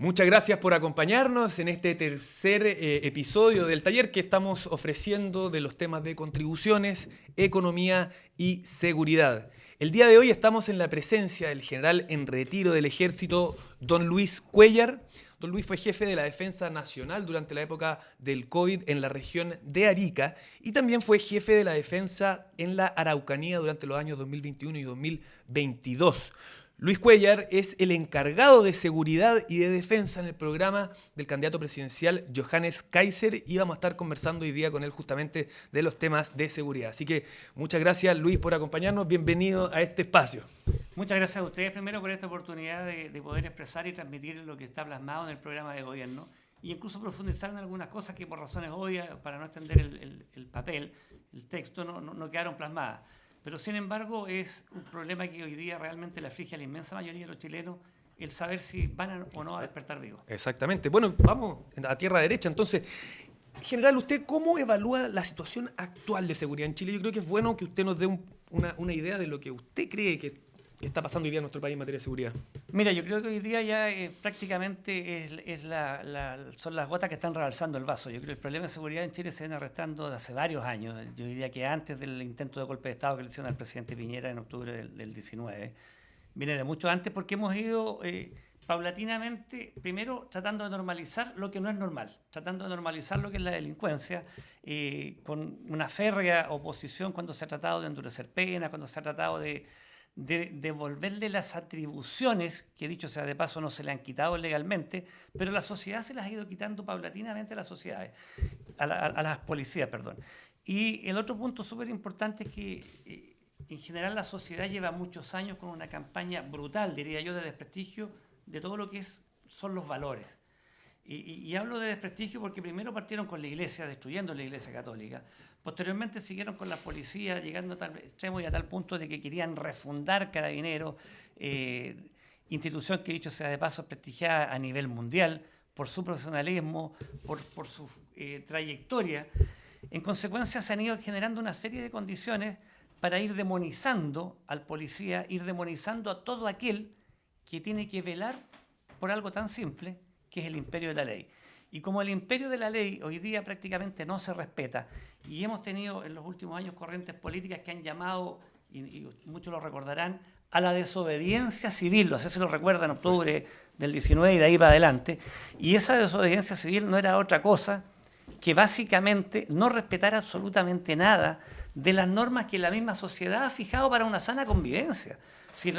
Muchas gracias por acompañarnos en este tercer episodio del taller que estamos ofreciendo de los temas de contribuciones, economía y seguridad. El día de hoy estamos en la presencia del general en retiro del Ejército, don Luis Cuéllar. Don Luis fue jefe de la Defensa Nacional durante la época del COVID en la región de Arica y también fue jefe de la Defensa en la Araucanía durante los años 2021 y 2022. Luis Cuéllar es el encargado de seguridad y de defensa en el programa del candidato presidencial Johannes Kaiser y vamos a estar conversando hoy día con él justamente de los temas de seguridad. Así que muchas gracias, Luis, por acompañarnos. Bienvenido a este espacio. Muchas gracias a ustedes primero por esta oportunidad de poder expresar y transmitir lo que está plasmado en el programa de gobierno e incluso profundizar en algunas cosas que por razones obvias, para no extender el papel, el texto, no quedaron plasmadas. Pero sin embargo es un problema que hoy día realmente le aflige a la inmensa mayoría de los chilenos el saber si van o no a despertar vivos. Exactamente. Bueno, vamos a tierra derecha. Entonces, general, ¿usted cómo evalúa la situación actual de seguridad en Chile? Yo creo que es bueno que usted nos dé una idea de lo que usted cree que está pasando hoy día en nuestro país en materia de seguridad. Mira, yo creo que hoy día ya prácticamente son las gotas que están rebalsando el vaso. Yo creo que el problema de seguridad en Chile se viene arrastrando desde hace varios años. Yo diría que antes del intento de golpe de Estado que le hicieron al presidente Piñera en octubre del 19. Viene de mucho antes porque hemos ido paulatinamente, primero tratando de normalizar lo que no es normal, tratando de normalizar lo que es la delincuencia, con una férrea oposición cuando se ha tratado de endurecer penas, cuando se ha tratado de devolverle las atribuciones que, dicho sea de paso, no se le han quitado legalmente, pero la sociedad se las ha ido quitando paulatinamente a las sociedades, a las policías, perdón. Y el otro punto súper importante es que en general la sociedad lleva muchos años con una campaña brutal, diría yo, de desprestigio de todo lo que son los valores. Y hablo de desprestigio porque primero partieron con la Iglesia, destruyendo la Iglesia católica. Posteriormente siguieron con la policía, llegando a tal extremo y a tal punto de que querían refundar Carabineros, institución que, dicho sea de paso, es prestigiada a nivel mundial por su profesionalismo, por su trayectoria. En consecuencia se han ido generando una serie de condiciones para ir demonizando al policía, ir demonizando a todo aquel que tiene que velar por algo tan simple que es el imperio de la ley. Y como el imperio de la ley hoy día prácticamente no se respeta, y hemos tenido en los últimos años corrientes políticas que han llamado, y muchos lo recordarán, a la desobediencia civil, así se lo recuerda en octubre del 19 y de ahí para adelante, y esa desobediencia civil no era otra cosa que básicamente no respetar absolutamente nada de las normas que la misma sociedad ha fijado para una sana convivencia. Si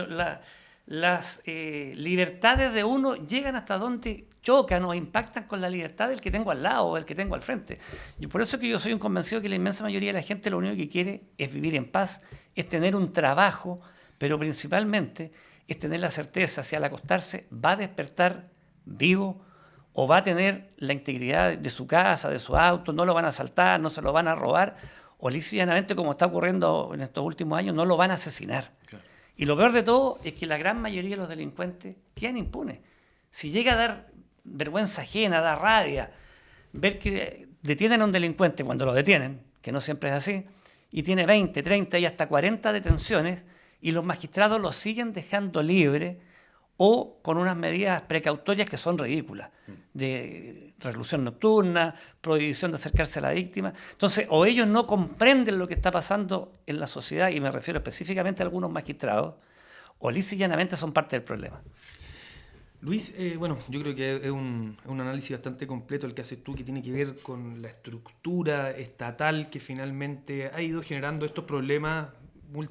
las libertades de uno llegan hasta donde chocan o impactan con la libertad del que tengo al lado o del que tengo al frente. Y por eso que yo soy un convencido que la inmensa mayoría de la gente lo único que quiere es vivir en paz, es tener un trabajo, pero principalmente es tener la certeza si al acostarse va a despertar vivo o va a tener la integridad de su casa, de su auto, no lo van a asaltar, no se lo van a robar, o lisa y llanamente, como está ocurriendo en estos últimos años, no lo van a asesinar. Claro. Y lo peor de todo es que la gran mayoría de los delincuentes quedan impunes. Si llega a dar vergüenza ajena, da rabia, ver que detienen a un delincuente cuando lo detienen, que no siempre es así, y tiene 20, 30 y hasta 40 detenciones, y los magistrados lo siguen dejando libre o con unas medidas precautorias que son ridículas, de reclusión nocturna, prohibición de acercarse a la víctima. Entonces, o ellos no comprenden lo que está pasando en la sociedad, y me refiero específicamente a algunos magistrados, o lisa y llanamente son parte del problema. Luis, bueno, yo creo que es un análisis bastante completo el que haces tú, que tiene que ver con la estructura estatal que finalmente ha ido generando estos problemas ¿no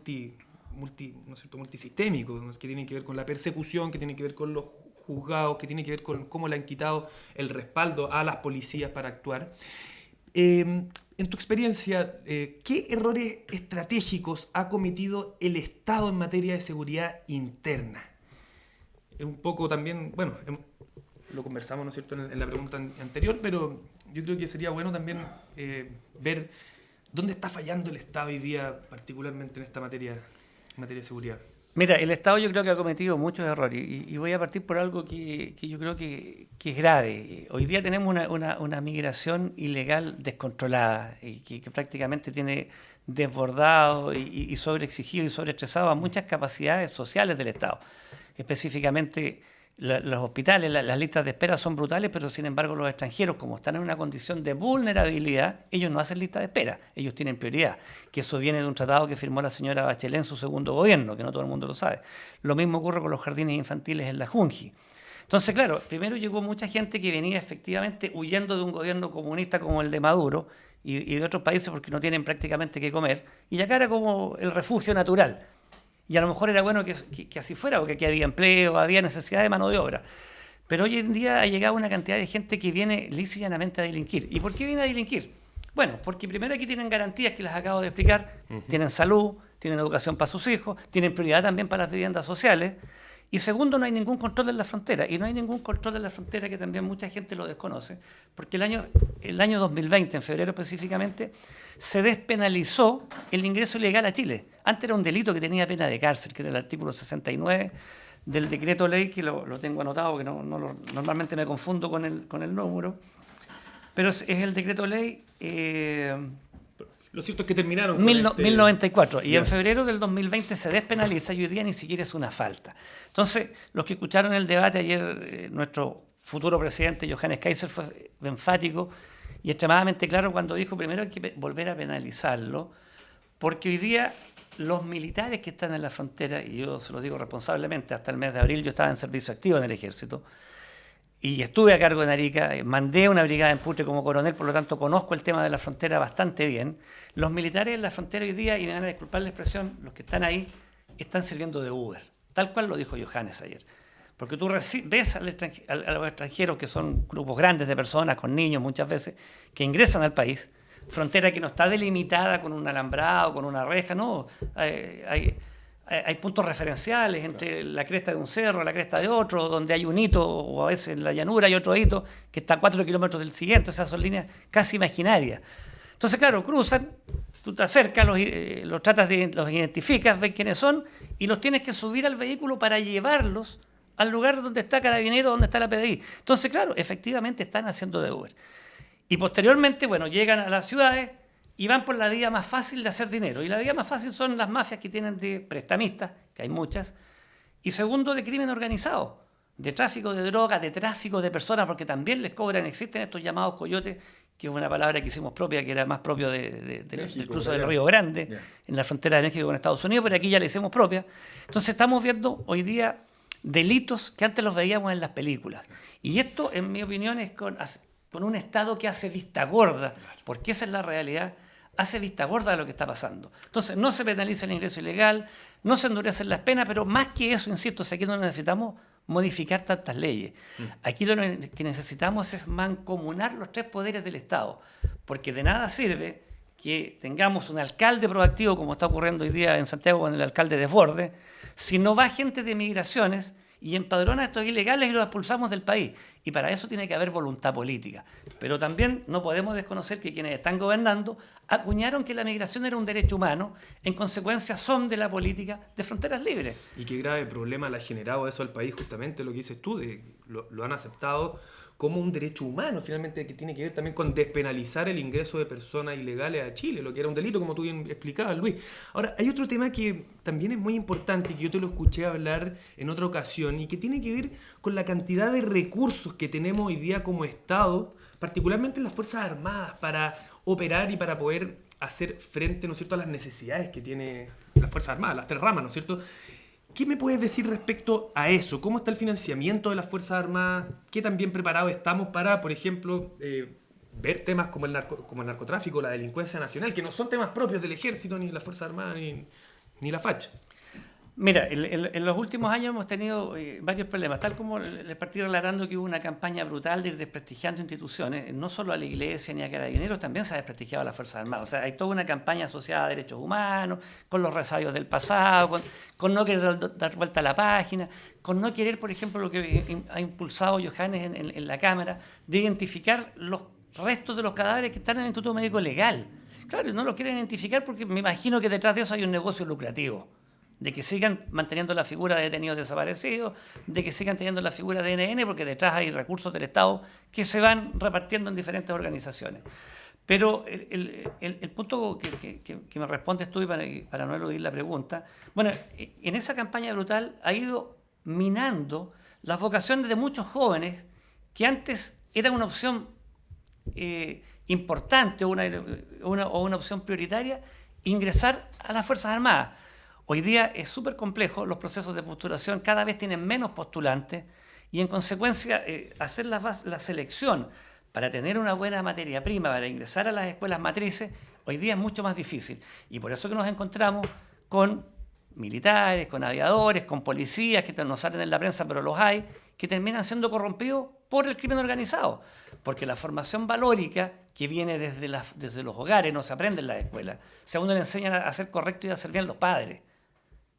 es cierto?, multisistémicos, ¿no?, que tienen que ver con la persecución, que tienen que ver con los juzgados, que tienen que ver con cómo le han quitado el respaldo a las policías para actuar. En tu experiencia, ¿qué errores estratégicos ha cometido el Estado en materia de seguridad interna? Es un poco también, bueno, lo conversamos, ¿no es cierto?, en la pregunta anterior, pero yo creo que sería bueno también ver dónde está fallando el Estado hoy día, particularmente en esta materia de seguridad. Mira, el Estado yo creo que ha cometido muchos errores y voy a partir por algo que yo creo que es grave. Hoy día tenemos una migración ilegal descontrolada y que prácticamente tiene desbordado y sobreexigido y sobreestresado a muchas capacidades sociales del Estado. Específicamente Los hospitales, las listas de espera son brutales, pero sin embargo los extranjeros, como están en una condición de vulnerabilidad, ellos no hacen lista de espera, ellos tienen prioridad, que eso viene de un tratado que firmó la señora Bachelet en su segundo gobierno, que no todo el mundo lo sabe. Lo mismo ocurre con los jardines infantiles en la Junji. Entonces, claro, primero llegó mucha gente que venía efectivamente huyendo de un gobierno comunista como el de Maduro y de otros países porque no tienen prácticamente qué comer, y acá era como el refugio natural. Y a lo mejor era bueno que así fuera, porque aquí había empleo, había necesidad de mano de obra. Pero hoy en día ha llegado una cantidad de gente que viene lisa y llanamente a delinquir. ¿Y por qué viene a delinquir? Bueno, porque primero aquí tienen garantías que les acabo de explicar, tienen salud, tienen educación para sus hijos, tienen prioridad también para las viviendas sociales. Y segundo, no hay ningún control en la frontera. Y no hay ningún control en la frontera, que también mucha gente lo desconoce, porque el año 2020, en febrero específicamente, se despenalizó el ingreso ilegal a Chile. Antes era un delito que tenía pena de cárcel, que era el artículo 69 del decreto ley, que lo tengo anotado, que normalmente me confundo con el número, pero es el decreto ley... Lo cierto es que terminaron con 1094, y Bien. en febrero del 2020 se despenaliza y hoy día ni siquiera es una falta. Entonces, los que escucharon el debate ayer, nuestro futuro presidente Johannes Kaiser fue enfático y extremadamente claro cuando dijo primero hay que volver a penalizarlo, porque hoy día los militares que están en la frontera, y yo se lo digo responsablemente, hasta el mes de abril yo estaba en servicio activo en el ejército, y estuve a cargo en Arica, mandé una brigada en Putre como coronel, por lo tanto conozco el tema de la frontera bastante bien. Los militares en la frontera hoy día, y me van a disculpar la expresión, los que están ahí, están sirviendo de Uber, tal cual lo dijo Johannes ayer. Porque tú ves a los extranjeros, que son grupos grandes de personas, con niños muchas veces, que ingresan al país, frontera que no está delimitada con un alambrado, con una reja, no, hay puntos referenciales entre la cresta de un cerro, la cresta de otro, donde hay un hito, o a veces en la llanura hay otro hito que está a 4 kilómetros del siguiente. Esas son líneas casi imaginarias. Entonces, claro, cruzan, tú te acercas, los identificas, ves quiénes son y los tienes que subir al vehículo para llevarlos al lugar donde está Carabinero, donde está la PDI. Entonces, claro, efectivamente están haciendo de Uber. Y posteriormente, bueno, llegan a las ciudades y van por la vía más fácil de hacer dinero. Y la vía más fácil son las mafias que tienen de prestamistas, que hay muchas, y segundo, de crimen organizado, de tráfico de drogas, de tráfico de personas, porque también les cobran, existen estos llamados coyotes, que es una palabra que hicimos propia, que era más propio del cruce del Río Grande, en la frontera de México con Estados Unidos, pero aquí ya la hicimos propia. Entonces estamos viendo hoy día delitos que antes los veíamos en las películas. Y esto, en mi opinión, es con un Estado que hace vista gorda, porque esa es la realidad, hace vista gorda de lo que está pasando. Entonces, no se penaliza el ingreso ilegal, no se endurecen las penas, pero más que eso, insisto, aquí no necesitamos modificar tantas leyes. Aquí lo que necesitamos es mancomunar los tres poderes del Estado, porque de nada sirve que tengamos un alcalde proactivo, como está ocurriendo hoy día en Santiago con el alcalde Desbordes, si no va gente de migraciones y empadrona a estos ilegales y los expulsamos del país. Y para eso tiene que haber voluntad política. Pero también no podemos desconocer que quienes están gobernando acuñaron que la migración era un derecho humano, en consecuencia son de la política de fronteras libres. Y qué grave problema le ha generado eso al país, justamente lo que dices tú, lo han aceptado como un derecho humano, finalmente, que tiene que ver también con despenalizar el ingreso de personas ilegales a Chile, lo que era un delito, como tú bien explicabas, Luis. Ahora, hay otro tema que también es muy importante, que yo te lo escuché hablar en otra ocasión, y que tiene que ver con la cantidad de recursos que tenemos hoy día como Estado, particularmente en las Fuerzas Armadas, para operar y para poder hacer frente, ¿no es cierto?, a las necesidades que tiene las Fuerzas Armadas, las tres ramas, ¿no es cierto? ¿Qué me puedes decir respecto a eso? ¿Cómo está el financiamiento de las Fuerzas Armadas? ¿Qué tan bien preparados estamos para, por ejemplo, ver temas como el narcotráfico, la delincuencia nacional, que no son temas propios del Ejército, ni de las Fuerzas Armadas, ni la facha? Mira, en los últimos años hemos tenido varios problemas, tal como les partí relatando que hubo una campaña brutal de ir desprestigiando instituciones, no solo a la Iglesia ni a Carabineros, también se ha desprestigiado a las Fuerzas Armadas. O sea, hay toda una campaña asociada a derechos humanos, con los resabios del pasado, con no querer dar vuelta a la página, con no querer, por ejemplo, lo que ha impulsado Johannes en la Cámara, de identificar los restos de los cadáveres que están en el Instituto Médico Legal. Claro, no los quieren identificar porque me imagino que detrás de eso hay un negocio lucrativo, de que sigan manteniendo la figura de detenidos desaparecidos, de que sigan teniendo la figura de NN, porque detrás hay recursos del Estado que se van repartiendo en diferentes organizaciones. Pero el punto que me respondes tú, y para no eludir la pregunta, bueno, en esa campaña brutal ha ido minando las vocaciones de muchos jóvenes que antes eran una opción importante o una opción prioritaria, ingresar a las Fuerzas Armadas. Hoy día es súper complejo, los procesos de postulación cada vez tienen menos postulantes y en consecuencia hacer la selección para tener una buena materia prima, para ingresar a las escuelas matrices, hoy día es mucho más difícil. Y por eso que nos encontramos con militares, con aviadores, con policías que no salen en la prensa, pero los hay, que terminan siendo corrompidos por el crimen organizado. Porque la formación valórica que viene desde los hogares no se aprende en las escuelas. O sea, a uno le enseñan a ser correcto y a hacer bien los padres.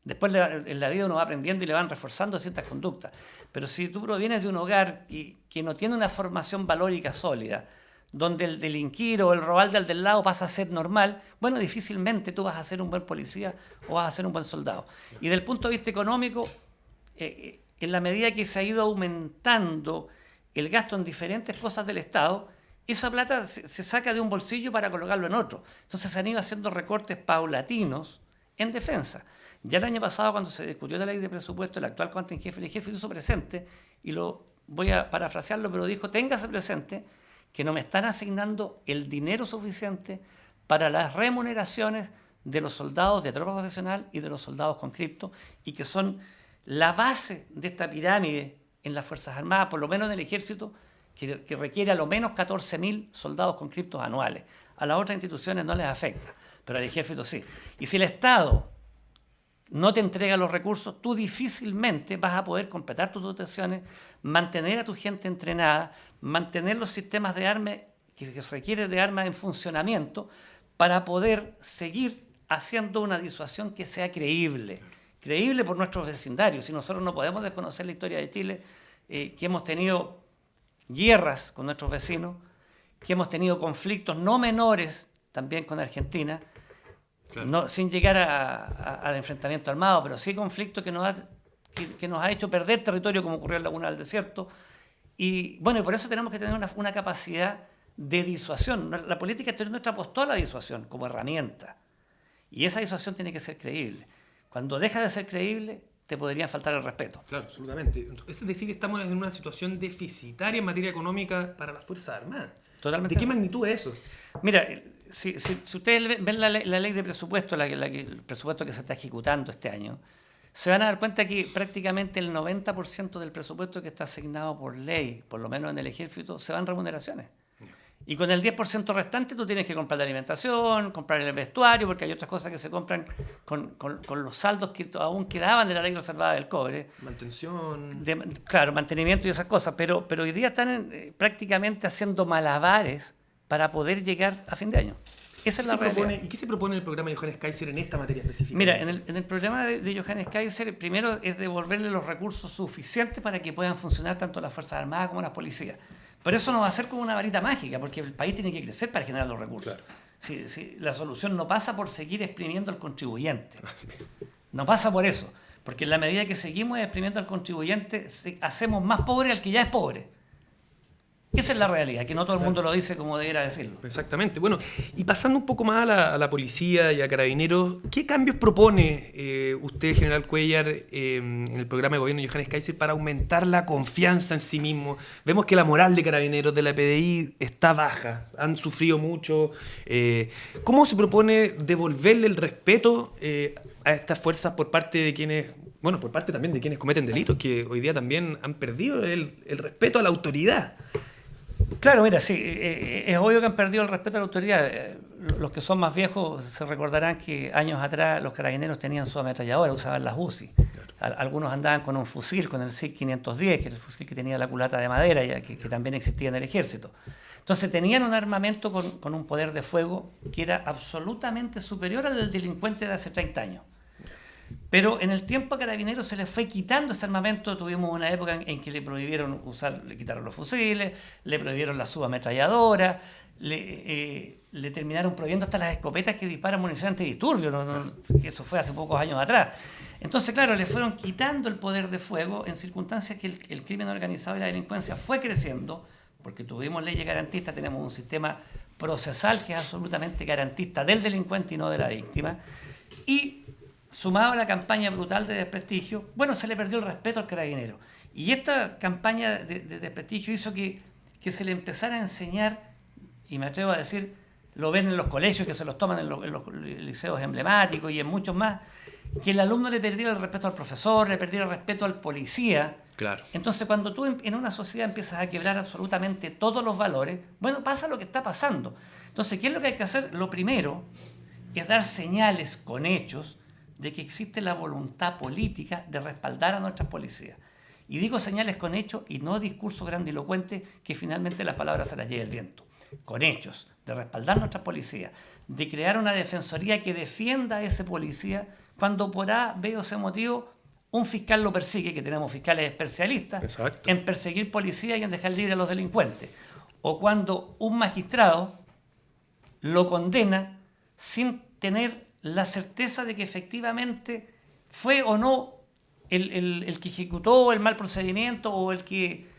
Después en la vida uno va aprendiendo y le van reforzando ciertas conductas. Pero si tú provienes de un hogar que no tiene una formación valórica sólida, donde el delinquir o el robar del lado pasa a ser normal, bueno, difícilmente tú vas a ser un buen policía o vas a ser un buen soldado. Y desde el punto de vista económico, en la medida que se ha ido aumentando el gasto en diferentes cosas del Estado, esa plata se saca de un bolsillo para colocarlo en otro. Entonces se han ido haciendo recortes paulatinos en defensa. Ya el año pasado, cuando se discutió la ley de presupuesto, el actual comandante en jefe, el jefe hizo presente, y voy a parafrasearlo, pero dijo, téngase presente que no me están asignando el dinero suficiente para las remuneraciones de los soldados de tropa profesional y de los soldados conscriptos, y que son la base de esta pirámide en las Fuerzas Armadas, por lo menos en el Ejército, que requiere a lo menos 14.000 soldados conscriptos anuales. A las otras instituciones no les afecta, pero al Ejército sí. Y si el Estado no te entrega los recursos, tú difícilmente vas a poder completar tus dotaciones, mantener a tu gente entrenada, mantener los sistemas de armas que se requiere de armas en funcionamiento para poder seguir haciendo una disuasión que sea creíble. Creíble por nuestros vecindarios. Si nosotros no podemos desconocer la historia de Chile, que hemos tenido guerras con nuestros vecinos, que hemos tenido conflictos no menores también con Argentina, claro. No, sin llegar al enfrentamiento armado, pero sí conflictos que nos ha hecho perder territorio, como ocurrió en Laguna del Desierto. Y bueno, y por eso tenemos que tener una capacidad de disuasión. La política exterior nuestra apostó a la disuasión como herramienta. Y esa disuasión tiene que ser creíble. Cuando deja de ser creíble, te podrían faltar el respeto. Claro, absolutamente. Es decir, que estamos en una situación deficitaria en materia económica para las Fuerzas Armadas. Totalmente. ¿De qué magnitud es eso? Mira, si ustedes ven la ley de presupuesto, el presupuesto que se está ejecutando este año, se van a dar cuenta que prácticamente el 90% del presupuesto que está asignado por ley, por lo menos en el Ejército, se va en remuneraciones. Y con el 10% restante tú tienes que comprar la alimentación, comprar el vestuario, porque hay otras cosas que se compran con los saldos que aún quedaban de la ley reservada del cobre. Mantención. Claro, mantenimiento y esas cosas. Pero hoy día están prácticamente haciendo malabares para poder llegar a fin de año. Esa es la realidad. ¿Y qué se propone el programa de Johannes Kaiser en esta materia específica? Mira, en el programa de Johannes Kaiser, primero es devolverle los recursos suficientes para que puedan funcionar tanto las Fuerzas Armadas como las policías. Pero eso no va a ser como una varita mágica, porque el país tiene que crecer para generar los recursos. Claro. Si la solución no pasa por seguir exprimiendo al contribuyente. No pasa por eso. Porque en la medida que seguimos exprimiendo al contribuyente, hacemos más pobre al que ya es pobre. Esa es la realidad, que no todo el mundo lo dice como debiera decirlo. Exactamente. Bueno, y pasando un poco más a la policía y a Carabineros, ¿qué cambios propone usted, general Cuéllar, en el programa de gobierno de Johannes Kaiser para aumentar la confianza en sí mismo? Vemos que la moral de Carabineros, de la PDI, está baja, han sufrido mucho. ¿Cómo se propone devolverle el respeto a estas fuerzas por parte de quienes... Bueno, por parte también de quienes cometen delitos, que hoy día también han perdido el respeto a la autoridad? Claro, mira, sí, es obvio que han perdido el respeto a la autoridad. Los que son más viejos se recordarán que años atrás los carabineros tenían su ametralladora, usaban las UCI. Claro. Algunos andaban con un fusil, con el SIG 510, que era el fusil que tenía la culata de madera, ya que también existía en el ejército. Entonces tenían un armamento con un poder de fuego que era absolutamente superior al del delincuente de hace 30 años. Pero en el tiempo a Carabineros se les fue quitando ese armamento. Tuvimos una época en que le prohibieron le quitaron los fusiles, le prohibieron la subametralladora, le terminaron prohibiendo hasta las escopetas que disparan munición antidisturbio. Eso fue hace pocos años atrás. Entonces, claro, le fueron quitando el poder de fuego en circunstancias que el crimen organizado y la delincuencia fue creciendo, porque tuvimos leyes garantistas, tenemos un sistema procesal que es absolutamente garantista del delincuente y no de la víctima. Y sumado a la campaña brutal de desprestigio, bueno, se le perdió el respeto al carabinero. Y esta campaña de desprestigio hizo que se le empezara a enseñar, y me atrevo a decir, lo ven en los colegios, que se los toman en los liceos emblemáticos y en muchos más, que el alumno le perdiera el respeto al profesor, le perdiera el respeto al policía. Claro. Entonces, cuando tú en una sociedad empiezas a quebrar absolutamente todos los valores, bueno, pasa lo que está pasando. Entonces, ¿qué es lo que hay que hacer? Lo primero es dar señales con hechos de que existe la voluntad política de respaldar a nuestras policías. Y digo señales con hechos y no discursos grandilocuentes que finalmente las palabras se las lleve el viento. Con hechos, de respaldar nuestras policías, de crear una defensoría que defienda a ese policía cuando por A, B o C motivo un fiscal lo persigue, que tenemos fiscales especialistas Exacto. en perseguir policías y en dejar libre a los delincuentes. O cuando un magistrado lo condena sin tener la certeza de que efectivamente fue o no el que ejecutó el mal procedimiento o el que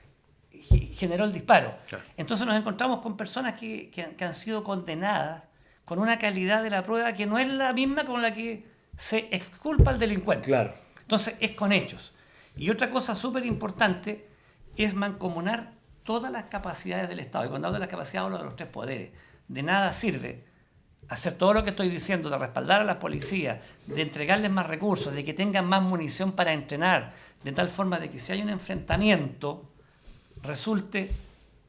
generó el disparo. Claro. Entonces nos encontramos con personas que han sido condenadas con una calidad de la prueba que no es la misma con la que se exculpa al delincuente. Claro. Entonces es con hechos. Y otra cosa súper importante es mancomunar todas las capacidades del Estado. Y cuando hablo de las capacidades hablo de los tres poderes. De nada sirve hacer todo lo que estoy diciendo, de respaldar a las policías, de entregarles más recursos, de que tengan más munición para entrenar, de tal forma de que si hay un enfrentamiento, resulte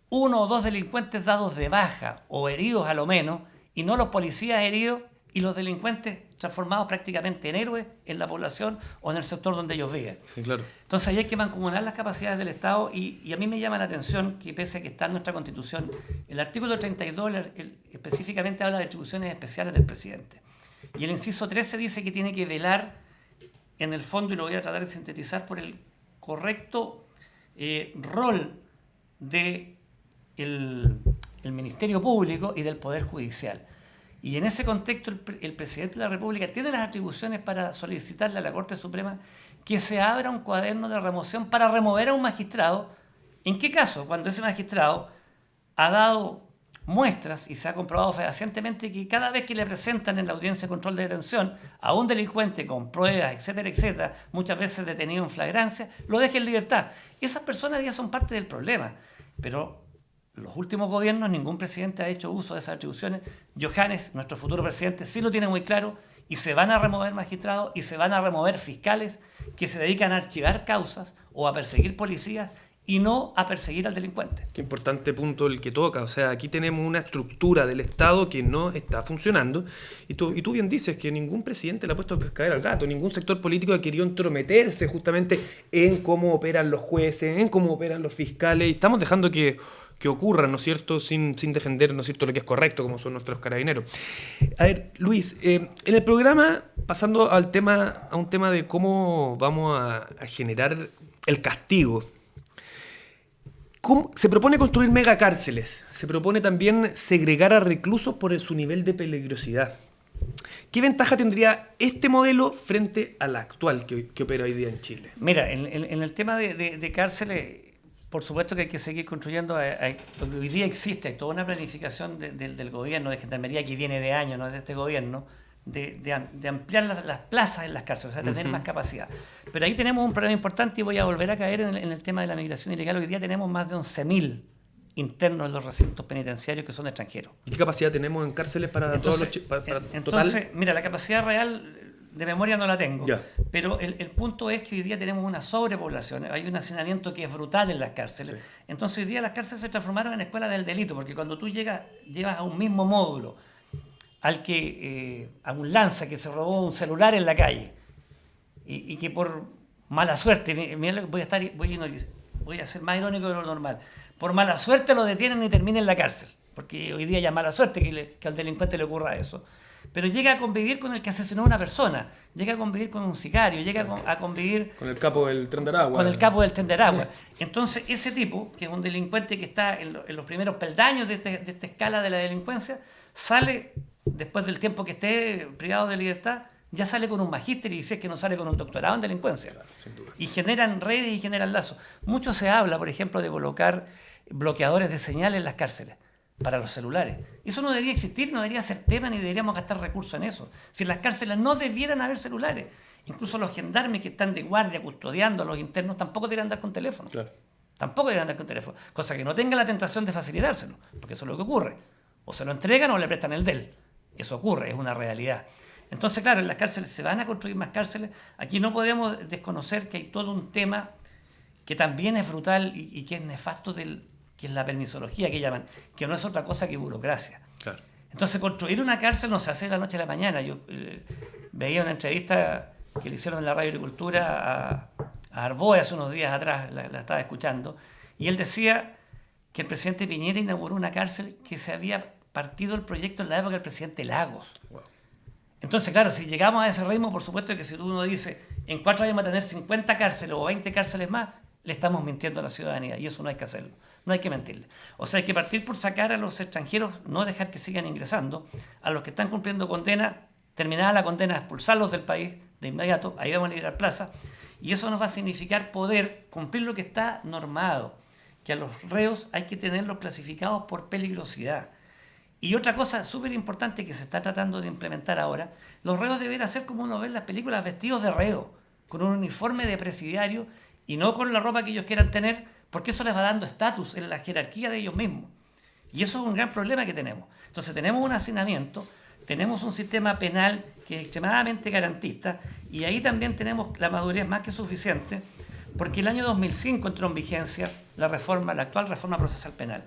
uno o dos delincuentes dados de baja o heridos a lo menos, y no los policías heridos y los delincuentes transformados prácticamente en héroes en la población o en el sector donde ellos viven. Sí, claro. Entonces ahí hay que mancomunar las capacidades del Estado y a mí me llama la atención que pese a que está en nuestra Constitución, el artículo 32 específicamente habla de atribuciones especiales del presidente. Y el inciso 13 dice que tiene que velar en el fondo, y lo voy a tratar de sintetizar, por el correcto rol del Ministerio Público y del Poder Judicial. Y en ese contexto el presidente de la República tiene las atribuciones para solicitarle a la Corte Suprema que se abra un cuaderno de remoción para remover a un magistrado. ¿En qué caso? Cuando ese magistrado ha dado muestras y se ha comprobado fehacientemente que cada vez que le presentan en la audiencia de control de detención a un delincuente con pruebas, etcétera, muchas veces detenido en flagrancia, lo deja en libertad. Esas personas ya son parte del problema, pero los últimos gobiernos, ningún presidente ha hecho uso de esas atribuciones. Johannes, nuestro futuro presidente, sí lo tiene muy claro, y se van a remover magistrados y se van a remover fiscales que se dedican a archivar causas o a perseguir policías y no a perseguir al delincuente. Qué importante punto el que toca. O sea, aquí tenemos una estructura del Estado que no está funcionando. Y tú bien dices que ningún presidente le ha puesto el cascabel al gato, ningún sector político ha querido entrometerse justamente en cómo operan los jueces, en cómo operan los fiscales. Y estamos dejando que ocurran, ¿no es cierto?, sin defender, ¿no es cierto?, lo que es correcto, como son nuestros carabineros. A ver, Luis, en el programa, pasando a un tema de cómo vamos a generar el castigo, se propone construir megacárceles, se propone también segregar a reclusos por su nivel de peligrosidad. ¿Qué ventaja tendría este modelo frente al actual que opera hoy día en Chile? Mira, en el tema de cárceles, por supuesto que hay que seguir construyendo. Hoy día existe toda una planificación del gobierno de Gendarmería que viene de años, no de este gobierno, de ampliar las plazas en las cárceles, o sea, tener más capacidad. Pero ahí tenemos un problema importante y voy a volver a caer en el tema de la migración ilegal. Hoy día tenemos más de 11.000 internos en los recintos penitenciarios que son extranjeros. ¿Qué capacidad tenemos en cárceles para Entonces, todos los entonces, mira, la capacidad real de memoria no la tengo, ya, pero el punto es que hoy día tenemos una sobrepoblación, hay un hacinamiento que es brutal en las cárceles. Sí. Entonces hoy día las cárceles se transformaron en escuelas del delito, porque cuando tú llevas a un mismo módulo a un lanza que se robó un celular en la calle y que por mala suerte, voy a ser más irónico de lo normal, por mala suerte lo detienen y termina en la cárcel, porque hoy día ya mala suerte que al delincuente le ocurra eso. Pero llega a convivir con el que asesinó a una persona, llega a convivir con un sicario, llega a convivir con el capo del Tren de Aragua. Con el capo del Tren de Aragua. Entonces, ese tipo, que es un delincuente que está en los primeros peldaños de esta escala de la delincuencia, sale, después del tiempo que esté privado de libertad, ya sale con un magíster, y si es que no sale con un doctorado en delincuencia. Claro, sin duda. Y generan redes y generan lazos. Mucho se habla, por ejemplo, de colocar bloqueadores de señal en las cárceles. para los celulares. Eso no debería existir, no debería ser tema, ni deberíamos gastar recursos en eso. Si en las cárceles no debieran haber celulares, incluso los gendarmes que están de guardia custodiando a los internos tampoco deberían andar con teléfono. Claro. Tampoco deberían andar con teléfono. Cosa que no tenga la tentación de facilitárselo, porque eso es lo que ocurre. O se lo entregan o le prestan el del. Eso ocurre, es una realidad. Entonces, claro, en las cárceles se van a construir más cárceles. Aquí no podemos desconocer que hay todo un tema que también es brutal y que es nefasto, que es la permisología que llaman, que no es otra cosa que burocracia. Claro. Entonces, construir una cárcel no se hace de la noche a la mañana. Yo veía una entrevista que le hicieron en la Radio Agricultura a Arboe hace unos días atrás, la estaba escuchando, y él decía que el presidente Piñera inauguró una cárcel que se había partido el proyecto en la época del presidente Lagos. Wow. Entonces, claro, si llegamos a ese ritmo, por supuesto que si uno dice en 4 años vamos a tener 50 cárceles o 20 cárceles más, le estamos mintiendo a la ciudadanía, y eso no hay que hacerlo, no hay que mentirle. O sea, hay que partir por sacar a los extranjeros, no dejar que sigan ingresando, a los que están cumpliendo condena, terminada la condena, expulsarlos del país de inmediato, ahí vamos a liberar plaza, y eso nos va a significar poder cumplir lo que está normado, que a los reos hay que tenerlos clasificados por peligrosidad. Y otra cosa súper importante que se está tratando de implementar ahora, los reos deberán ser como uno ve en las películas, vestidos de reo, con un uniforme de presidiario y no con la ropa que ellos quieran tener, porque eso les va dando estatus en la jerarquía de ellos mismos. Y eso es un gran problema que tenemos. Entonces tenemos un hacinamiento, tenemos un sistema penal que es extremadamente garantista, y ahí también tenemos la madurez más que suficiente, porque el año 2005 entró en vigencia la actual reforma procesal penal.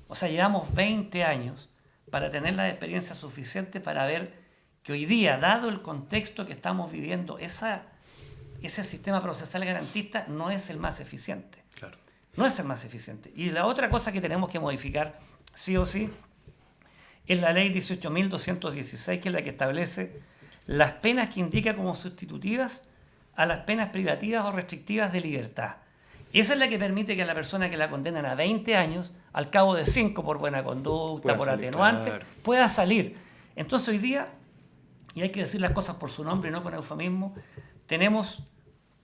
O sea, llevamos 20 años para tener la experiencia suficiente para ver que hoy día, dado el contexto que estamos viviendo, ese sistema procesal garantista no es el más eficiente. Claro. No es el más eficiente. Y la otra cosa que tenemos que modificar, sí o sí, es la ley 18.216, que es la que establece las penas que indica como sustitutivas a las penas privativas o restrictivas de libertad. Esa es la que permite que a la persona que la condenan a 20 años, al cabo de 5 por buena conducta, por atenuante, claro, pueda salir. Entonces hoy día, y hay que decir las cosas por su nombre y no con eufemismo, tenemos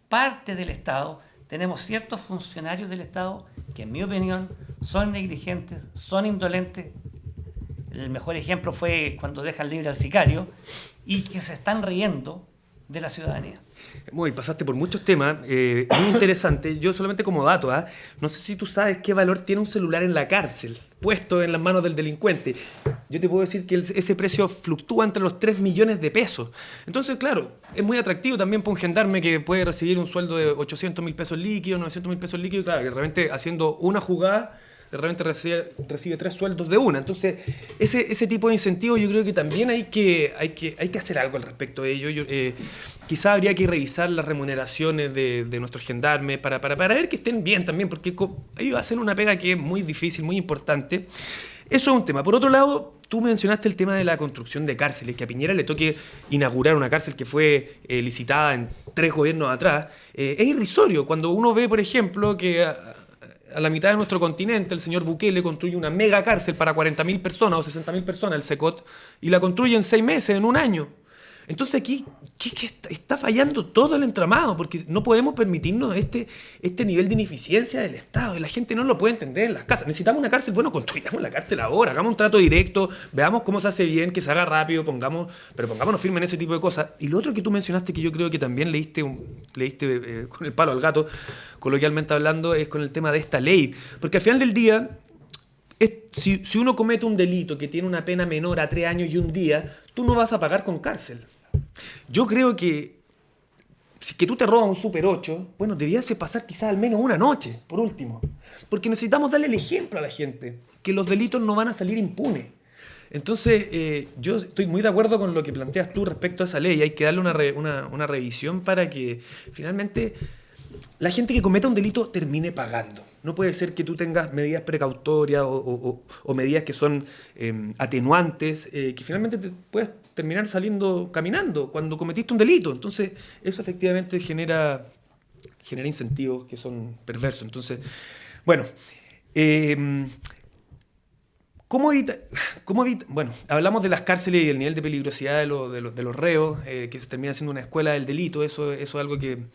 parte del Estado, tenemos ciertos funcionarios del Estado que en mi opinión son negligentes, son indolentes. El mejor ejemplo fue cuando dejan libre al sicario y que se están riendo de la ciudadanía. Pasaste por muchos temas, muy interesante. Yo solamente como dato, no sé si tú sabes qué valor tiene un celular en la cárcel, puesto en las manos del delincuente. Yo te puedo decir que ese precio fluctúa entre los 3 millones de pesos. Entonces, claro, es muy atractivo también para un gendarme que puede recibir un sueldo de 800.000 pesos líquidos, 900.000 pesos líquidos, claro, que realmente haciendo una jugada de repente recibe 3 sueldos de una. Entonces, ese tipo de incentivos yo creo que también hay que hacer algo al respecto de ello. Quizá habría que revisar las remuneraciones de nuestros gendarmes para ver que estén bien también, porque ellos hacen una pega que es muy difícil, muy importante. Eso es un tema. Por otro lado, tú mencionaste el tema de la construcción de cárceles, que a Piñera le toque inaugurar una cárcel que fue licitada en 3 gobiernos atrás. Es irrisorio cuando uno ve, por ejemplo, que a la mitad de nuestro continente el señor Bukele construye una mega cárcel para 40.000 personas o 60.000 personas, el SECOT, y la construye en 6 meses, en un año. Entonces aquí está fallando todo el entramado, porque no podemos permitirnos este nivel de ineficiencia del Estado, y la gente no lo puede entender en las casas. Necesitamos una cárcel, bueno, construyamos la cárcel ahora, hagamos un trato directo, veamos cómo se hace bien, que se haga rápido, pero pongámonos firmes en ese tipo de cosas. Y lo otro que tú mencionaste, que yo creo que también leíste con el palo al gato, coloquialmente hablando, es con el tema de esta ley, porque al final del día, si uno comete un delito que tiene una pena menor a 3 años y 1 día, tú no vas a pagar con cárcel. Yo creo que si que tú te robas un Super 8, bueno, deberías pasar quizás al menos 1 noche, por último. Porque necesitamos darle el ejemplo a la gente, que los delitos no van a salir impunes. Entonces, yo estoy muy de acuerdo con lo que planteas tú respecto a esa ley. Hay que darle una revisión para que finalmente la gente que cometa un delito termine pagando. No puede ser que tú tengas medidas precautorias o medidas que son atenuantes, que finalmente te puedas terminar saliendo caminando cuando cometiste un delito. Entonces, eso efectivamente genera incentivos que son perversos. Entonces, bueno, ¿cómo evita? Bueno, hablamos de las cárceles y el nivel de peligrosidad de los reos, que se termina siendo una escuela del delito. Eso es algo que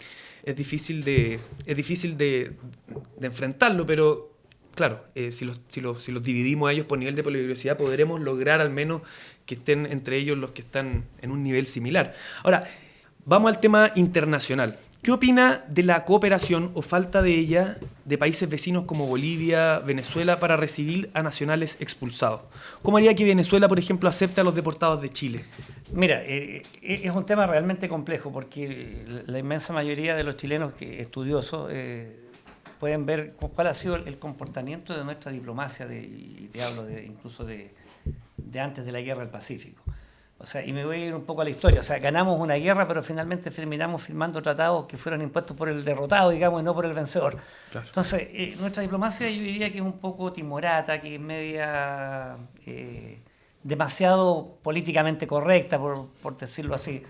es difícil de enfrentarlo, pero claro, si los dividimos a ellos por nivel de peligrosidad, podremos lograr al menos que estén entre ellos los que están en un nivel similar. Ahora, vamos al tema internacional. ¿Qué opina de la cooperación o falta de ella de países vecinos como Bolivia, Venezuela para recibir a nacionales expulsados? ¿Cómo haría que Venezuela, por ejemplo, acepte a los deportados de Chile? Mira, es un tema realmente complejo porque la inmensa mayoría de los chilenos estudiosos pueden ver cuál ha sido el comportamiento de nuestra diplomacia, y te hablo incluso de antes de la guerra del Pacífico. O sea, y me voy a ir un poco a la historia. O sea, ganamos una guerra, pero finalmente terminamos firmando tratados que fueron impuestos por el derrotado, digamos, y no por el vencedor. Claro. Entonces, nuestra diplomacia yo diría que es un poco timorata, que es media demasiado políticamente correcta, por decirlo así.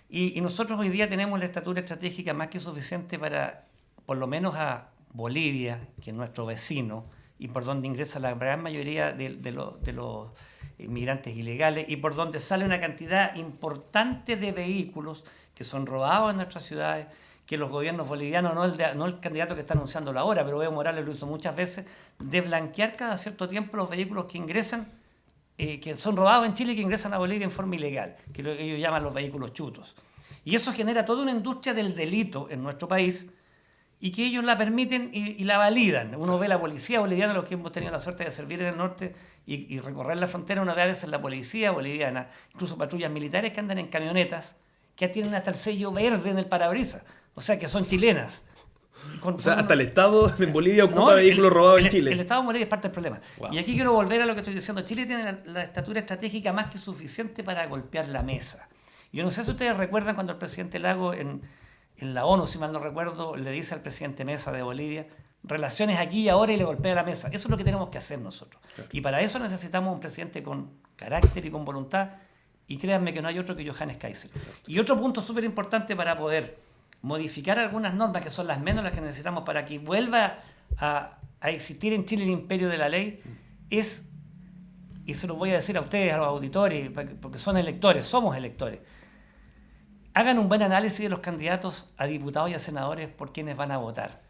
Y nosotros hoy día tenemos la estatura estratégica más que suficiente para, por lo menos a Bolivia, que es nuestro vecino, y por donde ingresa la gran mayoría de los inmigrantes ilegales y por donde sale una cantidad importante de vehículos que son robados en nuestras ciudades, que los gobiernos bolivianos, no el candidato que está anunciándolo ahora, pero Evo Morales lo hizo muchas veces, de blanquear cada cierto tiempo los vehículos que ingresan, que son robados en Chile y que ingresan a Bolivia en forma ilegal, que ellos llaman los vehículos chutos. Y eso genera toda una industria del delito en nuestro país, y que ellos la permiten y la validan. Uno ve la policía boliviana, los que hemos tenido la suerte de servir en el norte y recorrer la frontera, uno ve a veces la policía boliviana, incluso patrullas militares que andan en camionetas, que tienen hasta el sello verde en el parabrisas, o sea que son chilenas. Hasta el Estado en Bolivia ocupa vehículos robados en Chile. El Estado de Bolivia es parte del problema. Wow. Y aquí quiero volver a lo que estoy diciendo. Chile tiene la estatura estratégica más que suficiente para golpear la mesa. Yo no sé si ustedes recuerdan cuando el presidente Lagos en la ONU, si mal no recuerdo, le dice al presidente Mesa de Bolivia, relaciones aquí y ahora, y le golpea la mesa. Eso es lo que tenemos que hacer nosotros. Claro. Y para eso necesitamos un presidente con carácter y con voluntad, y créanme que no hay otro que Johannes Kaiser. Exacto. Y otro punto súper importante para poder modificar algunas normas, que son las menos las que necesitamos para que vuelva a existir en Chile el imperio de la ley, es, y se lo voy a decir a ustedes, a los auditores, porque son electores, somos electores, hagan un buen análisis de los candidatos a diputados y a senadores por quienes van a votar.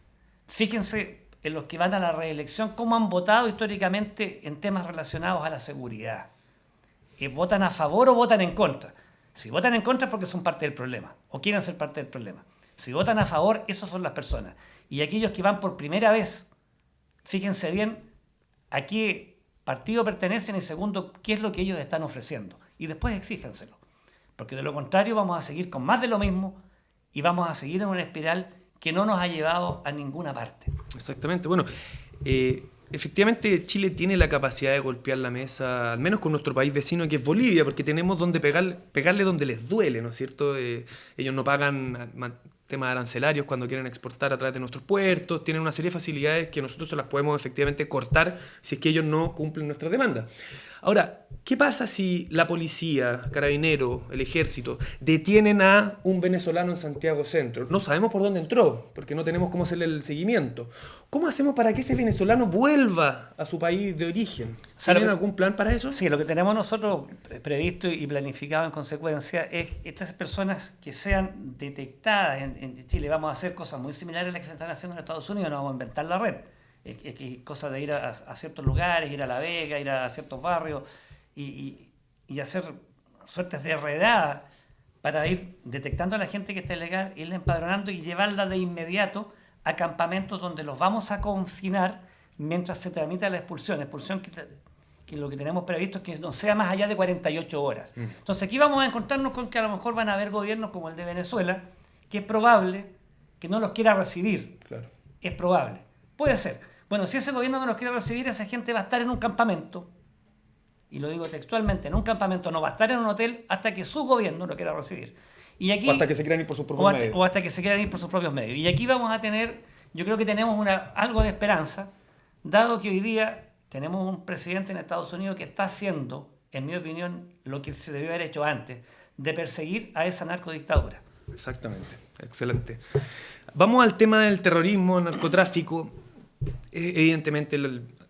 Fíjense en los que van a la reelección, cómo han votado históricamente en temas relacionados a la seguridad. ¿Votan a favor o votan en contra? Si votan en contra es porque son parte del problema, o quieren ser parte del problema. Si votan a favor, esas son las personas. Y aquellos que van por primera vez, fíjense bien a qué partido pertenecen y segundo, qué es lo que ellos están ofreciendo. Y después exíjanselo. Porque de lo contrario vamos a seguir con más de lo mismo y vamos a seguir en una espiral que no nos ha llevado a ninguna parte. Exactamente. Bueno, efectivamente Chile tiene la capacidad de golpear la mesa, al menos con nuestro país vecino que es Bolivia, porque tenemos donde pegarle donde les duele, ¿no es cierto? Ellos no pagan temas arancelarios cuando quieren exportar a través de nuestros puertos, tienen una serie de facilidades que nosotros se las podemos efectivamente cortar si es que ellos no cumplen nuestras demandas. Ahora, ¿qué pasa si la policía, Carabineros, el ejército detienen a un venezolano en Santiago Centro? No sabemos por dónde entró, porque no tenemos cómo hacerle el seguimiento. ¿Cómo hacemos para que ese venezolano vuelva a su país de origen? ¿Tienen algún plan para eso? Sí, lo que tenemos nosotros previsto y planificado en consecuencia es estas personas que sean detectadas en Chile. Vamos a hacer cosas muy similares a las que se están haciendo en Estados Unidos, no vamos a inventar la red. Es cosa de ir a ciertos lugares, ir a La Vega, ir a ciertos barrios y hacer suertes de redada para ir detectando a la gente que está ilegal, irla empadronando y llevarla de inmediato a campamentos donde los vamos a confinar mientras se tramita la expulsión que lo que tenemos previsto es que no sea más allá de 48 horas. Entonces aquí vamos a encontrarnos con que a lo mejor van a haber gobiernos como el de Venezuela, que es probable que no los quiera recibir. Claro. Es probable. Puede ser. Bueno, si ese gobierno no los quiere recibir, esa gente va a estar en un campamento, y lo digo textualmente, en un campamento, no va a estar en un hotel hasta que su gobierno lo quiera recibir. Y aquí, o hasta que se quieran ir por sus propios medios. O hasta que se quieran ir por sus propios medios. Y aquí vamos a tener, yo creo que tenemos algo de esperanza, dado que hoy día tenemos un presidente en Estados Unidos que está haciendo, en mi opinión, lo que se debió haber hecho antes, de perseguir a esa narcodictadura. Exactamente, excelente. Vamos al tema del terrorismo, narcotráfico. Evidentemente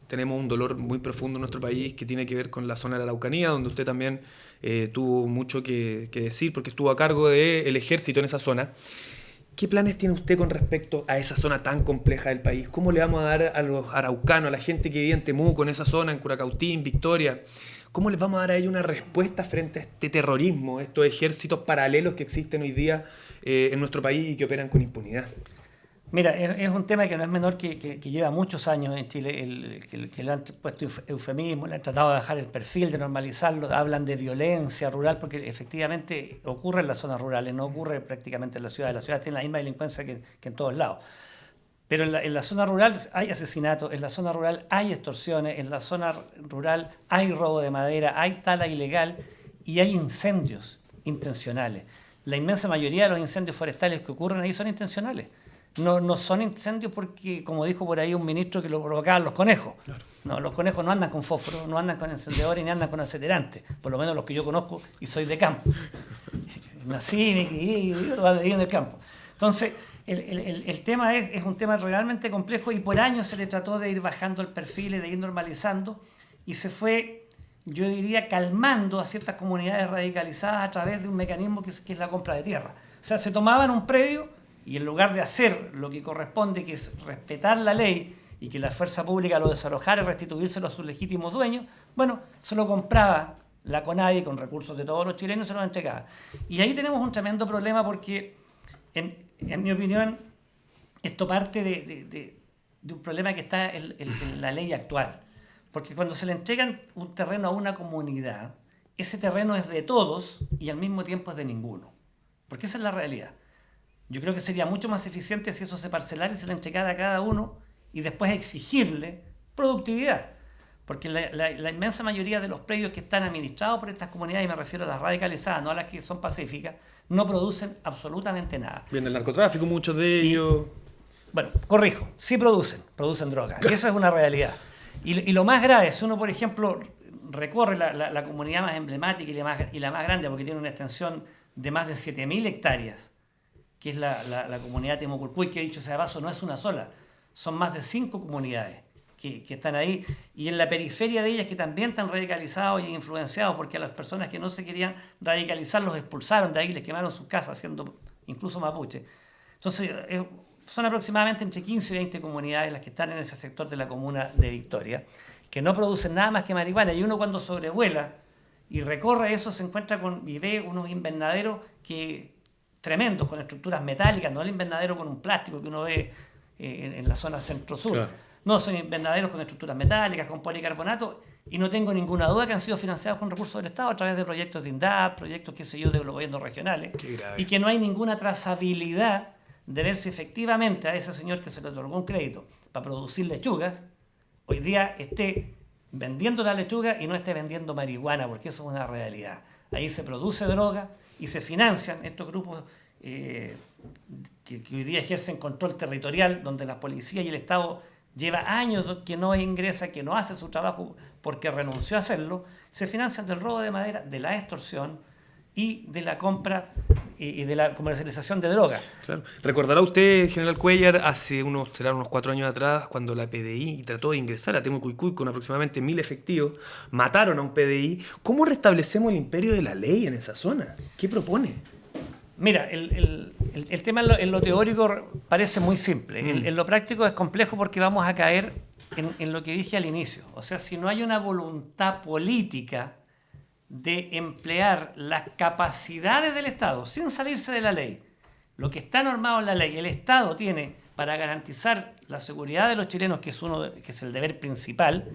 tenemos un dolor muy profundo en nuestro país que tiene que ver con la zona de la Araucanía, donde usted también tuvo mucho que decir porque estuvo a cargo del ejército en esa zona. ¿Qué planes tiene usted con respecto a esa zona tan compleja del país? ¿Cómo le vamos a dar a los araucanos, a la gente que vive en Temuco, en esa zona, en Curacautín, Victoria? ¿Cómo les vamos a dar a ellos una respuesta frente a este terrorismo, estos ejércitos paralelos que existen hoy día en nuestro país y que operan con impunidad? Mira, es un tema que no es menor, que lleva muchos años en Chile, que le han puesto eufemismo, le han tratado de bajar el perfil, de normalizarlo, hablan de violencia rural, porque efectivamente ocurre en las zonas rurales, no ocurre prácticamente en las ciudades. Las ciudades tienen la misma delincuencia que en todos lados. Pero en la zona rural hay asesinatos, en la zona rural hay extorsiones, en la zona rural hay robo de madera, hay tala ilegal y hay incendios intencionales. La inmensa mayoría de los incendios forestales que ocurren ahí son intencionales. No son incendios porque, como dijo por ahí un ministro, que lo provocaban los conejos. Claro. No, los conejos no andan con fósforo, no andan con encendedores ni andan con acelerantes, por lo menos los que yo conozco y soy de campo. Nací, me crié y viví en el campo. Entonces, el tema es un tema realmente complejo y por años se le trató de ir bajando el perfil y de ir normalizando y se fue, yo diría, calmando a ciertas comunidades radicalizadas a través de un mecanismo que es la compra de tierra. O sea, se tomaban un predio y en lugar de hacer lo que corresponde, que es respetar la ley y que la fuerza pública lo desalojara y restituírselo a sus legítimos dueños, bueno, se lo compraba la CONADI con recursos de todos los chilenos y se lo entregaba. Y ahí tenemos un tremendo problema porque, en mi opinión, esto parte de un problema que está en la ley actual. Porque cuando se le entregan un terreno a una comunidad, ese terreno es de todos y al mismo tiempo es de ninguno. Porque esa es la realidad. Yo creo que sería mucho más eficiente si eso se parcelara y se le entregara a cada uno y después exigirle productividad. Porque la inmensa mayoría de los predios que están administrados por estas comunidades, y me refiero a las radicalizadas, no a las que son pacíficas, no producen absolutamente nada. Viene el narcotráfico, muchos de ellos. Bueno, corrijo, sí producen drogas. Y eso es una realidad. Y lo más grave, si uno, por ejemplo, recorre la comunidad más emblemática y la más grande, porque tiene una extensión de más de 7.000 hectáreas, que es la comunidad de Temuco, que, dicho sea de paso, no es una sola, son más de 5 comunidades que están ahí, y en la periferia de ellas que también están radicalizados y influenciados, porque a las personas que no se querían radicalizar los expulsaron de ahí, les quemaron sus casas, siendo incluso mapuche. Entonces, son aproximadamente entre 15 y 20 comunidades las que están en ese sector de la comuna de Victoria, que no producen nada más que marihuana, y uno cuando sobrevuela y recorre eso se encuentra y ve unos invernaderos tremendos, con estructuras metálicas, no el invernadero con un plástico que uno ve en la zona centro-sur. Claro. No, son invernaderos con estructuras metálicas, con policarbonato, y no tengo ninguna duda que han sido financiados con recursos del Estado a través de proyectos de INDAP, proyectos, qué sé yo, de los gobiernos regionales, y que no hay ninguna trazabilidad de ver si efectivamente a ese señor que se le otorgó un crédito para producir lechugas, hoy día esté vendiendo la lechuga y no esté vendiendo marihuana, porque eso es una realidad. Ahí se produce droga y se financian estos grupos que hoy día ejercen control territorial, donde la policía y el Estado lleva años que no ingresa, que no hace su trabajo porque renunció a hacerlo, se financian del robo de madera, de la extorsión y de la compra y de la comercialización de drogas. Claro. Recordará usted, general Cuellar, hace unos 4 años atrás, cuando la PDI trató de ingresar a Temuco con aproximadamente 1.000 efectivos, mataron a un PDI. ¿Cómo restablecemos el imperio de la ley en esa zona? ¿Qué propone? Mira, el tema en lo teórico parece muy simple. En lo práctico es complejo porque vamos a caer en lo que dije al inicio. O sea, si no hay una voluntad política de emplear las capacidades del Estado sin salirse de la ley, lo que está normado en la ley, el Estado tiene para garantizar la seguridad de los chilenos, que es el deber principal,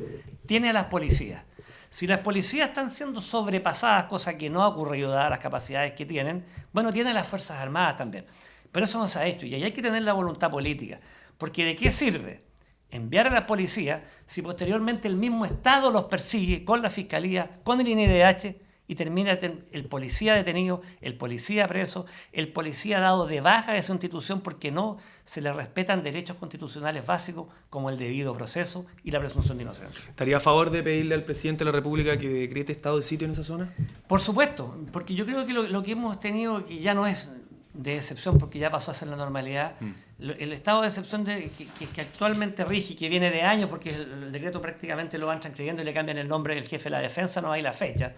tiene a las policías. Si las policías están siendo sobrepasadas, cosa que no ha ocurrido dadas las capacidades que tienen, bueno, tienen las Fuerzas Armadas también. Pero eso no se ha hecho y ahí hay que tener la voluntad política. Porque ¿de qué sirve enviar a la policía si posteriormente el mismo Estado los persigue con la Fiscalía, con el INDH y termina el policía detenido, el policía preso, el policía dado de baja de su institución porque no se le respetan derechos constitucionales básicos como el debido proceso y la presunción de inocencia? ¿Estaría a favor de pedirle al presidente de la República que decrete estado de sitio en esa zona? Por supuesto, porque yo creo que lo que hemos tenido, que ya no es de excepción porque ya pasó a ser la normalidad, el estado de excepción que actualmente rige y que viene de años, porque el decreto prácticamente lo van transcribiendo y le cambian el nombre del jefe de la defensa, no hay la fecha.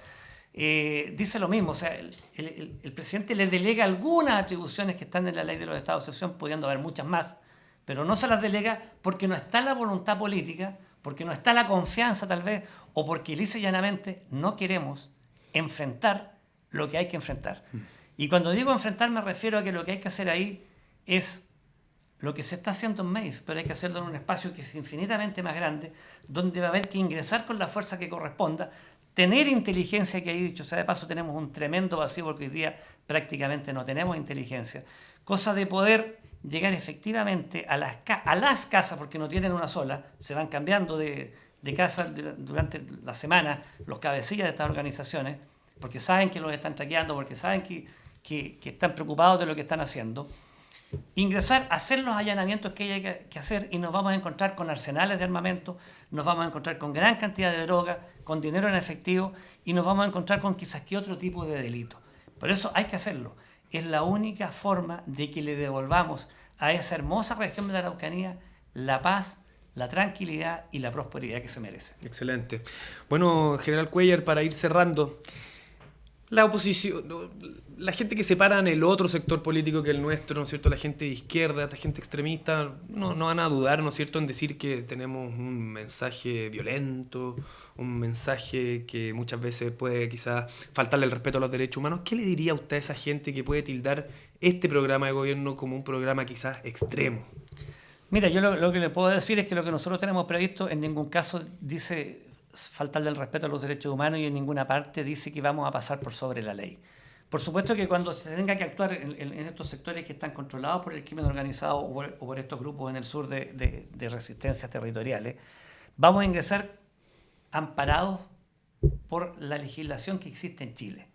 dice lo mismo. O sea, el presidente le delega algunas atribuciones que están en la ley de los estados de excepción, pudiendo haber muchas más, pero no se las delega porque no está la voluntad política, porque no está la confianza tal vez, o porque lisa y llanamente no queremos enfrentar lo que hay que enfrentar. Y cuando digo enfrentar me refiero a que lo que hay que hacer ahí es lo que se está haciendo en MEIS, pero hay que hacerlo en un espacio que es infinitamente más grande, donde va a haber que ingresar con la fuerza que corresponda, tener inteligencia, que ahí dicho sea de paso tenemos un tremendo vacío porque hoy día prácticamente no tenemos inteligencia, cosa de poder llegar efectivamente a las casas, porque no tienen una sola, se van cambiando de casa durante la semana los cabecillas de estas organizaciones, porque saben que los están traqueando, porque saben que están preocupados de lo que están haciendo. Ingresar, hacer los allanamientos que hay que hacer y nos vamos a encontrar con arsenales de armamento, nos vamos a encontrar con gran cantidad de droga, con dinero en efectivo y nos vamos a encontrar con quizás que otro tipo de delito. Por eso hay que hacerlo. Es la única forma de que le devolvamos a esa hermosa región de la Araucanía la paz, la tranquilidad y la prosperidad que se merece. Excelente. Bueno, General Cuéllar, para ir cerrando, la oposición, la gente que se para en el otro sector político que el nuestro, ¿no es cierto? La gente de izquierda, la gente extremista, no van a dudar, ¿no es cierto?, en decir que tenemos un mensaje violento, un mensaje que muchas veces puede quizás faltarle el respeto a los derechos humanos. ¿Qué le diría usted a esa gente que puede tildar este programa de gobierno como un programa quizás extremo? Mira, yo lo que le puedo decir es que lo que nosotros tenemos previsto en ningún caso dice faltarle el respeto a los derechos humanos y en ninguna parte dice que vamos a pasar por sobre la ley. Por supuesto que cuando se tenga que actuar en estos sectores que están controlados por el crimen organizado o por estos grupos en el sur de resistencias territoriales, vamos a ingresar amparados por la legislación que existe en Chile.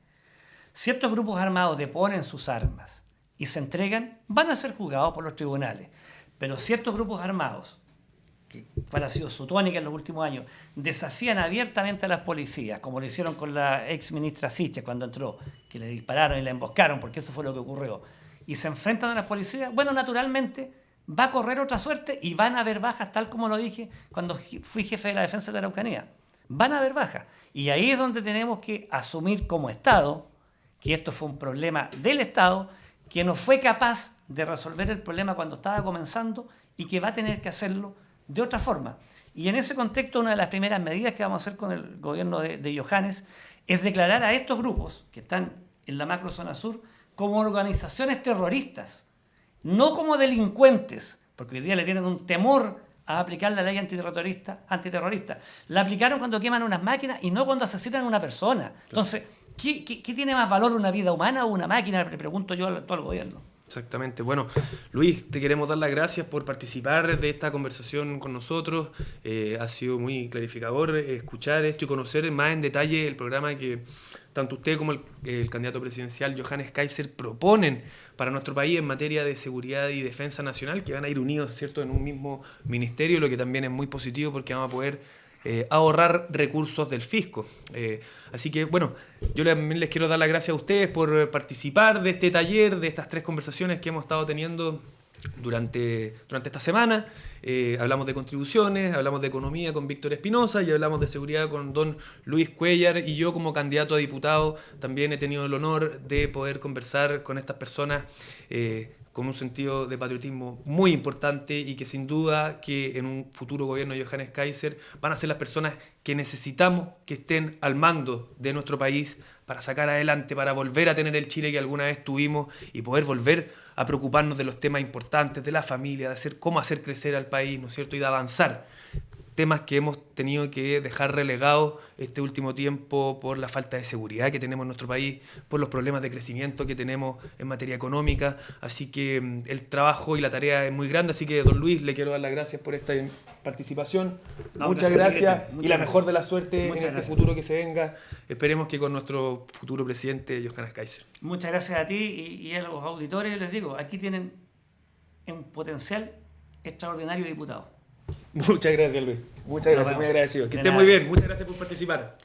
Ciertos grupos armados deponen sus armas y se entregan, van a ser juzgados por los tribunales, pero ciertos grupos armados, cuál ha sido su tónica en los últimos años, desafían abiertamente a las policías, como lo hicieron con la ex ministra Siche cuando entró, que le dispararon y la emboscaron, porque eso fue lo que ocurrió, y se enfrentan a las policías, bueno, naturalmente va a correr otra suerte y van a haber bajas, tal como lo dije cuando fui jefe de la defensa de la Araucanía. Van a haber bajas. Y ahí es donde tenemos que asumir como Estado que esto fue un problema del Estado, que no fue capaz de resolver el problema cuando estaba comenzando y que va a tener que hacerlo de otra forma. Y en ese contexto, una de las primeras medidas que vamos a hacer con el gobierno de Johannes es declarar a estos grupos que están en la macrozona sur como organizaciones terroristas, no como delincuentes, porque hoy día le tienen un temor a aplicar la ley antiterrorista. La aplicaron cuando queman unas máquinas y no cuando asesinan a una persona. Entonces, ¿qué tiene más valor, una vida humana o una máquina? Le pregunto yo a todo el gobierno. Exactamente. Bueno, Luis, te queremos dar las gracias por participar de esta conversación con nosotros. Ha sido muy clarificador escuchar esto y conocer más en detalle el programa que tanto usted como el candidato presidencial Johannes Kaiser proponen para nuestro país en materia de seguridad y defensa nacional, que van a ir unidos, ¿cierto?, en un mismo ministerio, lo que también es muy positivo porque vamos a poder ahorrar recursos del fisco. Así que, bueno, yo también les quiero dar las gracias a ustedes por participar de este taller, de estas 3 conversaciones que hemos estado teniendo durante esta semana. Hablamos de contribuciones, hablamos de economía con Víctor Espinosa y hablamos de seguridad con don Luis Cuéllar, y yo como candidato a diputado también he tenido el honor de poder conversar con estas personas con un sentido de patriotismo muy importante y que sin duda que en un futuro gobierno de Johannes Kaiser van a ser las personas que necesitamos que estén al mando de nuestro país para sacar adelante, para volver a tener el Chile que alguna vez tuvimos y poder volver a preocuparnos de los temas importantes, de la familia, de cómo hacer crecer al país, ¿no es cierto?, y de avanzar. Temas que hemos tenido que dejar relegados este último tiempo por la falta de seguridad que tenemos en nuestro país, por los problemas de crecimiento que tenemos en materia económica. Así que el trabajo y la tarea es muy grande. Así que, don Luis, le quiero dar las gracias por esta participación. Muchas gracias y la mejor de la suerte en este futuro que se venga. Esperemos que con nuestro futuro presidente, Johannes Kaiser. Muchas gracias a ti y a los auditores. Les digo, aquí tienen un potencial extraordinario diputado. Muchas gracias, Luis. Muchas gracias, muy agradecido. Que esté muy bien. Muchas gracias por participar.